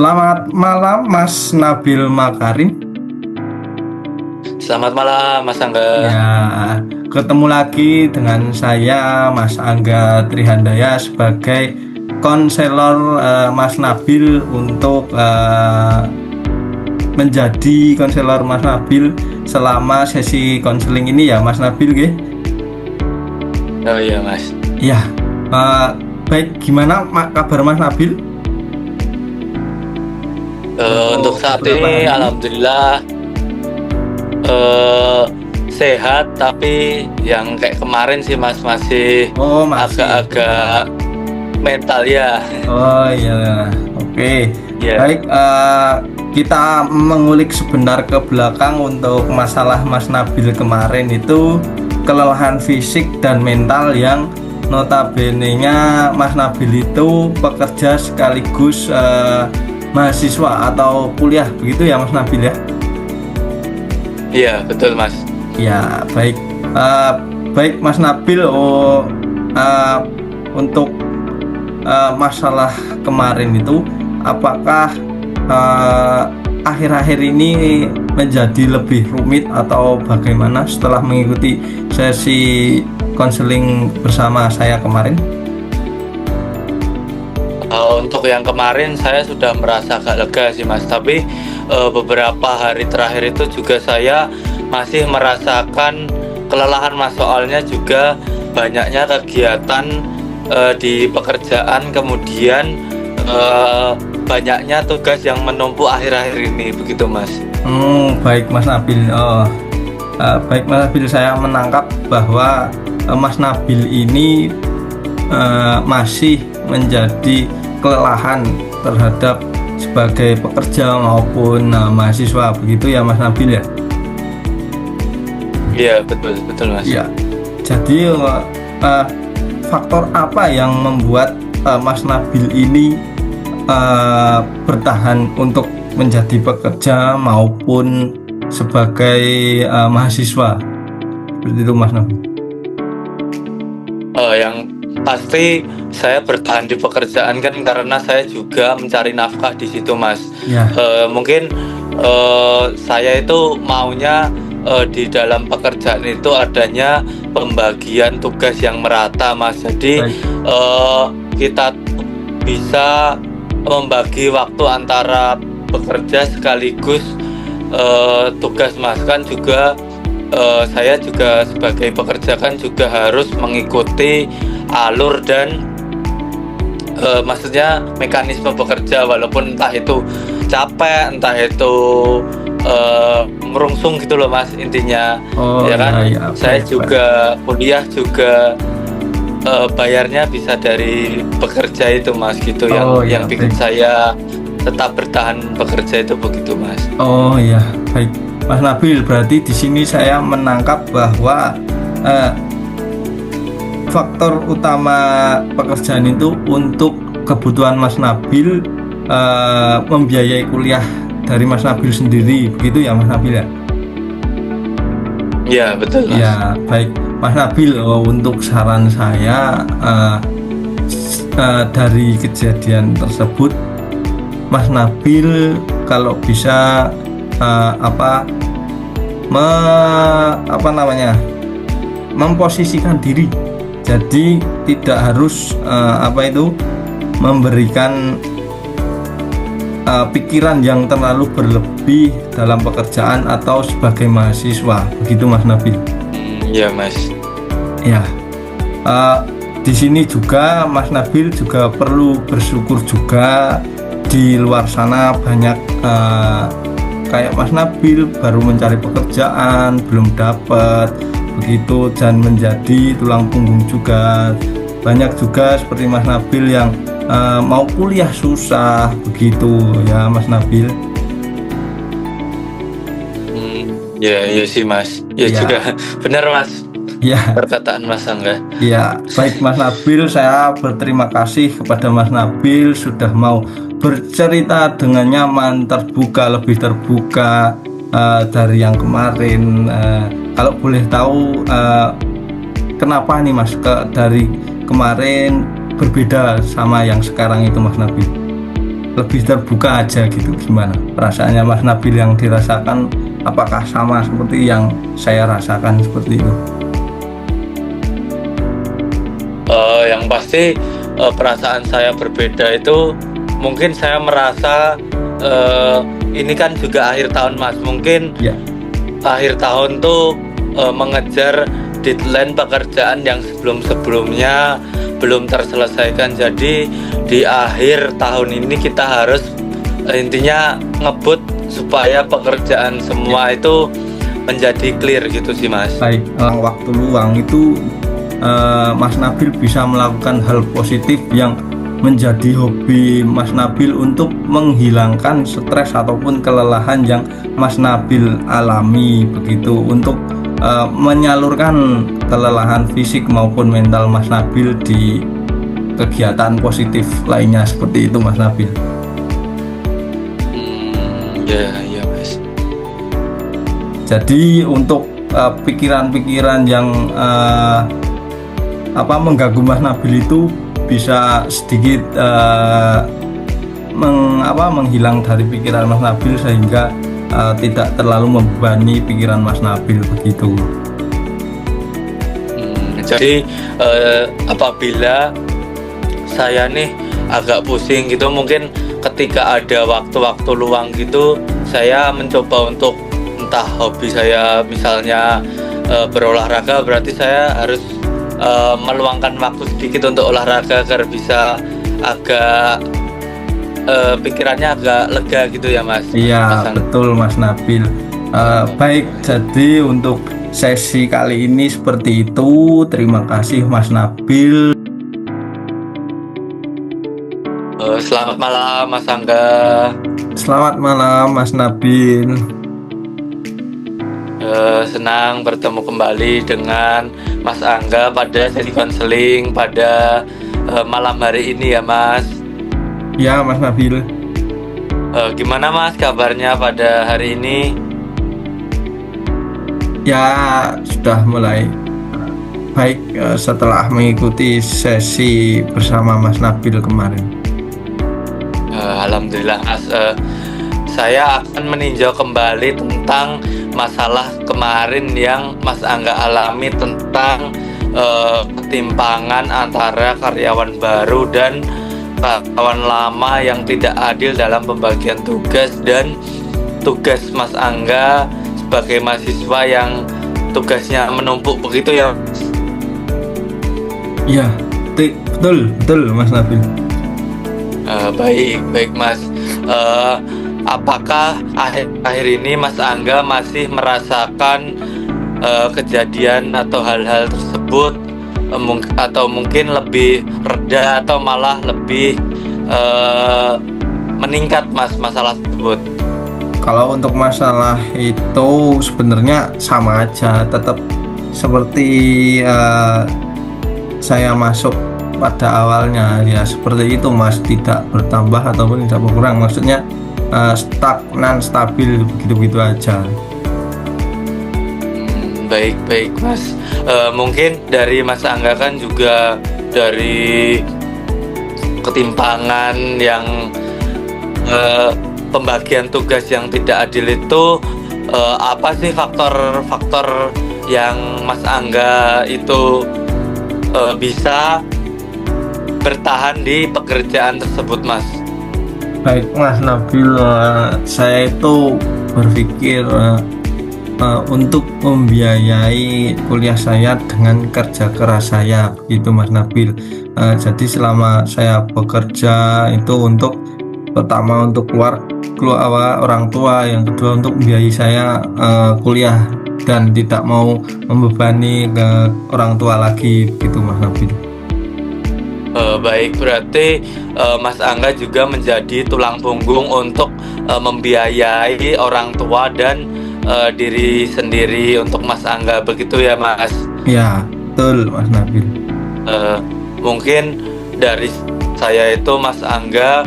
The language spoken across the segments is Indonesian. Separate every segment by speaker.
Speaker 1: Selamat malam Mas Nabil Makarim.
Speaker 2: Selamat malam, Mas Angga.
Speaker 1: Ya, ketemu lagi dengan saya Mas Angga Trihandaya sebagai konselor Mas Nabil untuk menjadi konselor Mas Nabil selama sesi konseling ini ya Mas Nabil nggih.
Speaker 2: Oh iya, Mas.
Speaker 1: Ya, baik, gimana kabar Mas Nabil?
Speaker 2: Untuk saat
Speaker 1: beberapa
Speaker 2: ini,
Speaker 1: hari
Speaker 2: alhamdulillah sehat, tapi yang kayak kemarin sih, Mas, masih
Speaker 1: Oh, masih.
Speaker 2: agak-agak mental ya.
Speaker 1: Oh iya, oke.
Speaker 2: Ya,
Speaker 1: Baik, kita mengulik sebentar ke belakang untuk masalah Mas Nabil kemarin itu kelelahan fisik dan mental yang notabene-nya Mas Nabil itu pekerja sekaligus mahasiswa atau kuliah begitu ya Mas Nabil ya?
Speaker 2: iya betul, Mas.
Speaker 1: Ya, baik. Baik Mas Nabil, untuk masalah kemarin itu apakah akhir-akhir ini menjadi lebih rumit atau bagaimana setelah mengikuti sesi konseling bersama saya kemarin?
Speaker 2: Untuk yang kemarin saya sudah merasa agak lega sih, Mas. Tapi beberapa hari terakhir itu juga saya masih merasakan kelelahan, Mas. Soalnya juga banyaknya kegiatan di pekerjaan, kemudian banyaknya tugas yang menumpuk akhir-akhir ini, begitu, Mas.
Speaker 1: Baik Mas Nabil. Baik Mas Nabil, saya menangkap bahwa Mas Nabil ini masih menjadi kelelahan terhadap sebagai pekerja maupun mahasiswa begitu ya Mas Nabil ya?
Speaker 2: Iya betul betul, Mas.
Speaker 1: Ya. Jadi faktor apa yang membuat Mas Nabil ini bertahan untuk menjadi pekerja maupun sebagai mahasiswa seperti itu Mas Nabil?
Speaker 2: Yang pasti saya bertahan di pekerjaan kan karena saya juga mencari nafkah di situ, Mas.
Speaker 1: Ya.
Speaker 2: Mungkin saya itu maunya di dalam pekerjaan itu adanya pembagian tugas yang merata, Mas. Jadi
Speaker 1: Baik.
Speaker 2: kita bisa membagi waktu antara bekerja sekaligus tugas, Mas. Kan juga saya juga sebagai pekerja kan juga harus mengikuti alur dan maksudnya mekanisme bekerja, walaupun entah itu capek, entah itu merungsung gitu loh, Mas, intinya.
Speaker 1: Oh
Speaker 2: Ya kan,
Speaker 1: ya,
Speaker 2: saya
Speaker 1: baik,
Speaker 2: juga kuliah juga bayarnya bisa dari bekerja itu, Mas, gitu.
Speaker 1: Oh,
Speaker 2: yang
Speaker 1: ya,
Speaker 2: bikin
Speaker 1: baik.
Speaker 2: saya tetap bertahan bekerja itu, begitu, Mas.
Speaker 1: Oh ya, baik Mas Nabil, berarti di sini saya menangkap bahwa faktor utama pekerjaan itu untuk kebutuhan Mas Nabil membiayai kuliah dari Mas Nabil sendiri, begitu ya Mas Nabil ya?
Speaker 2: Ya betul, Mas.
Speaker 1: Ya, baik Mas Nabil, untuk saran saya dari kejadian tersebut, Mas Nabil kalau bisa memposisikan diri, jadi tidak harus memberikan pikiran yang terlalu berlebih dalam pekerjaan atau sebagai mahasiswa, begitu Mas Nabil.
Speaker 2: Ya, Mas.
Speaker 1: Ya, di sini juga Mas Nabil juga perlu bersyukur juga. Di luar sana banyak kayak Mas Nabil baru mencari pekerjaan, belum dapat begitu, dan menjadi tulang punggung juga. Banyak juga seperti Mas Nabil yang mau kuliah susah begitu ya Mas Nabil.
Speaker 2: Ya sih, Mas. Ya,
Speaker 1: Ya.
Speaker 2: juga benar, Mas,
Speaker 1: Ya.
Speaker 2: perkataan Mas Angga.
Speaker 1: Ya, baik Mas Nabil, saya berterima kasih kepada Mas Nabil sudah mau bercerita dengan nyaman, lebih terbuka dari yang kemarin. Kalau boleh tahu, kenapa nih Mas dari kemarin berbeda sama yang sekarang itu Mas Nabil? lebih terbuka aja gitu. Gimana perasaannya Mas Nabil yang dirasakan, apakah sama seperti yang saya rasakan seperti itu?
Speaker 2: Yang pasti perasaan saya berbeda itu mungkin saya merasa ini kan juga akhir tahun Mas, mungkin
Speaker 1: Ya,
Speaker 2: akhir tahun tuh mengejar deadline pekerjaan yang sebelum-sebelumnya belum terselesaikan. Jadi di akhir tahun ini kita harus intinya ngebut supaya pekerjaan semua itu menjadi clear gitu sih Mas.
Speaker 1: baik. Waktu luang itu Mas Nabil bisa melakukan hal positif yang menjadi hobi Mas Nabil untuk menghilangkan stres ataupun kelelahan yang Mas Nabil alami begitu, untuk menyalurkan kelelahan fisik maupun mental Mas Nabil di kegiatan positif lainnya seperti itu Mas Nabil.
Speaker 2: Ya Mas.
Speaker 1: Jadi untuk pikiran-pikiran yang mengganggu Mas Nabil itu bisa sedikit menghilang dari pikiran Mas Nabil, sehingga tidak terlalu membebani pikiran Mas Nabil begitu.
Speaker 2: Jadi apabila saya nih agak pusing gitu, mungkin ketika ada waktu-waktu luang gitu, saya mencoba untuk entah hobi saya misalnya berolahraga, berarti saya harus meluangkan waktu sedikit untuk olahraga agar bisa agak pikirannya agak lega gitu ya Mas.
Speaker 1: Iya, betul Mas Nabil. Baik, jadi untuk sesi kali ini seperti itu. Terima kasih Mas Nabil.
Speaker 2: Selamat malam Mas Angga.
Speaker 1: Selamat malam Mas Nabil.
Speaker 2: Senang bertemu kembali dengan Mas Angga pada sesi konseling pada malam hari ini ya Mas.
Speaker 1: Ya Mas Nabil.
Speaker 2: Gimana Mas kabarnya pada hari ini?
Speaker 1: Ya sudah mulai baik setelah mengikuti sesi bersama Mas Nabil kemarin.
Speaker 2: Alhamdulillah Mas. Saya akan meninjau kembali tentang masalah kemarin yang Mas Angga alami tentang ketimpangan antara karyawan baru dan karyawan lama yang tidak adil dalam pembagian tugas, dan tugas Mas Angga sebagai mahasiswa yang tugasnya menumpuk begitu ya.
Speaker 1: Iya, betul Mas Nabil.
Speaker 2: Baik Mas. Apakah akhir ini Mas Angga masih merasakan kejadian atau hal-hal tersebut, atau mungkin lebih reda atau malah lebih meningkat Mas masalah tersebut?
Speaker 1: Kalau untuk masalah itu sebenarnya sama aja, tetap seperti saya masuk pada awalnya ya, seperti itu Mas, tidak bertambah ataupun tidak berkurang, maksudnya stagnan, stabil begitu-begitu aja.
Speaker 2: Baik Mas. Mungkin dari Mas Angga kan juga dari ketimpangan yang pembagian tugas yang tidak adil itu, apa sih faktor-faktor yang Mas Angga itu bisa bertahan di pekerjaan tersebut Mas?
Speaker 1: Baik Mas Nabil, saya itu berpikir untuk membiayai kuliah saya dengan kerja keras saya, begitu Mas Nabil. Jadi selama saya bekerja itu untuk pertama untuk keluar orang tua, yang kedua untuk membiayai saya kuliah, dan tidak mau membebani ke orang tua lagi, begitu Mas Nabil.
Speaker 2: Baik, berarti Mas Angga juga menjadi tulang punggung untuk membiayai orang tua dan diri sendiri untuk Mas Angga, begitu ya Mas?
Speaker 1: Ya, betul Mas Nabil.
Speaker 2: Mungkin dari saya itu Mas Angga,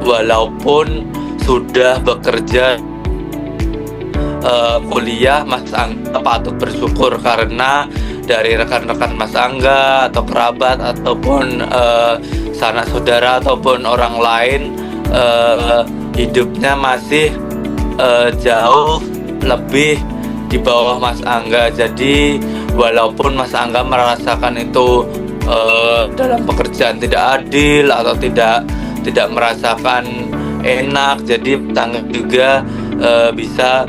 Speaker 2: walaupun sudah bekerja kuliah, Mas Angga patut bersyukur karena dari rekan-rekan Mas Angga atau kerabat ataupun sanak saudara ataupun orang lain hidupnya masih jauh lebih di bawah Mas Angga. Jadi walaupun Mas Angga merasakan itu dalam pekerjaan tidak adil atau tidak merasakan enak, jadi Mas Angga juga bisa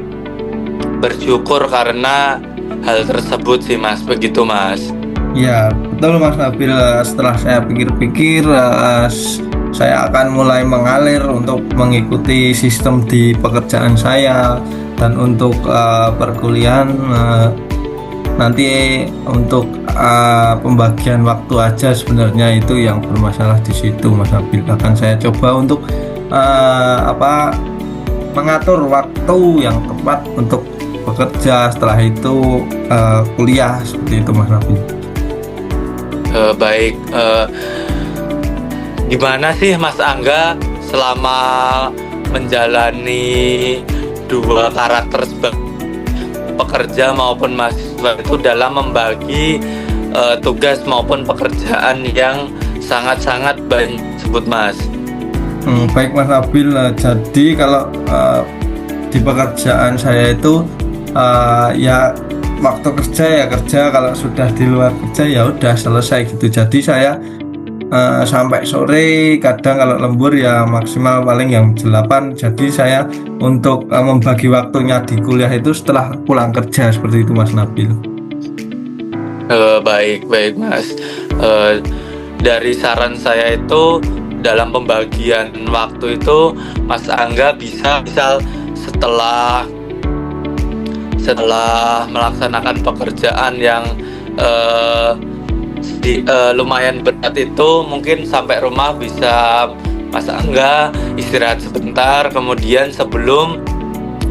Speaker 2: bersyukur karena hal tersebut sih Mas, begitu Mas.
Speaker 1: Ya, betul Mas Nabil. Setelah saya pikir-pikir, saya akan mulai mengalir untuk mengikuti sistem di pekerjaan saya, dan untuk perkuliahan nanti untuk pembagian waktu aja sebenarnya itu yang bermasalah di situ Mas Nabil. Akan saya coba untuk mengatur waktu yang tepat untuk bekerja, setelah itu kuliah, seperti itu Mas Nabil.
Speaker 2: Baik, gimana sih Mas Angga selama menjalani dua karakter sebagai pekerja maupun mahasiswa itu dalam membagi tugas maupun pekerjaan yang sangat-sangat banyak tersebut Mas?
Speaker 1: Baik Mas Nabil, jadi kalau di pekerjaan saya itu ya waktu kerja ya kerja, kalau sudah di luar kerja ya udah selesai gitu. Jadi saya sampai sore, kadang kalau lembur ya maksimal paling yang 8. Jadi saya untuk membagi waktunya di kuliah itu setelah pulang kerja, seperti itu Mas Nabil.
Speaker 2: Baik Mas. Dari saran saya itu, dalam pembagian waktu itu Mas Angga bisa misal setelah melaksanakan pekerjaan yang lumayan berat itu, mungkin sampai rumah bisa Mas Angga istirahat sebentar, kemudian sebelum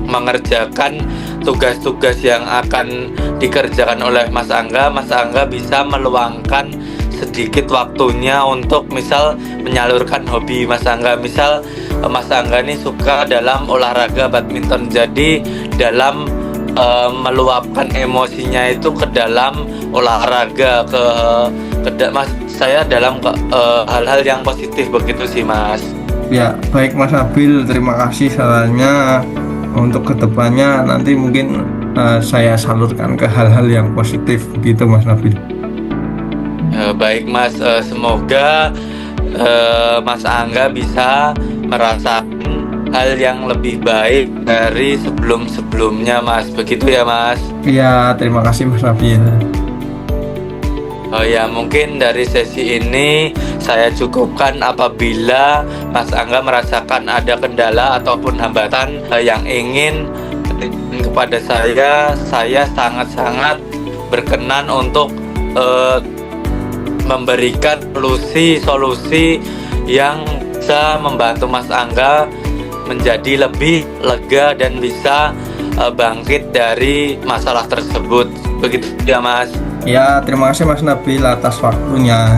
Speaker 2: mengerjakan tugas-tugas yang akan dikerjakan oleh Mas Angga bisa meluangkan sedikit waktunya untuk misal menyalurkan hobi Mas Angga. Misal Mas Angga ini suka dalam olahraga badminton, jadi dalam meluapkan emosinya itu ke dalam olahraga, Mas, saya dalam hal-hal yang positif, begitu sih Mas.
Speaker 1: Ya baik Mas Nabil, terima kasih sarannya. Untuk kedepannya nanti mungkin saya salurkan ke hal-hal yang positif, begitu Mas Nabil.
Speaker 2: Baik Mas, semoga Mas Angga bisa merasakan hal yang lebih baik dari sebelum-sebelumnya Mas, begitu ya Mas?
Speaker 1: Iya, terima kasih Mas Nabil.
Speaker 2: Oh ya, mungkin dari sesi ini saya cukupkan. Apabila Mas Angga merasakan ada kendala ataupun hambatan yang ingin kepada saya sangat-sangat berkenan untuk memberikan solusi yang bisa membantu Mas Angga menjadi lebih lega dan bisa bangkit dari masalah tersebut, begitu ya Mas?
Speaker 1: Ya, terima kasih Mas Nabil atas waktunya.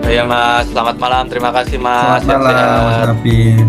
Speaker 2: Ya Mas, selamat malam, terima kasih Mas.
Speaker 1: Selamat malam Mas Nabil.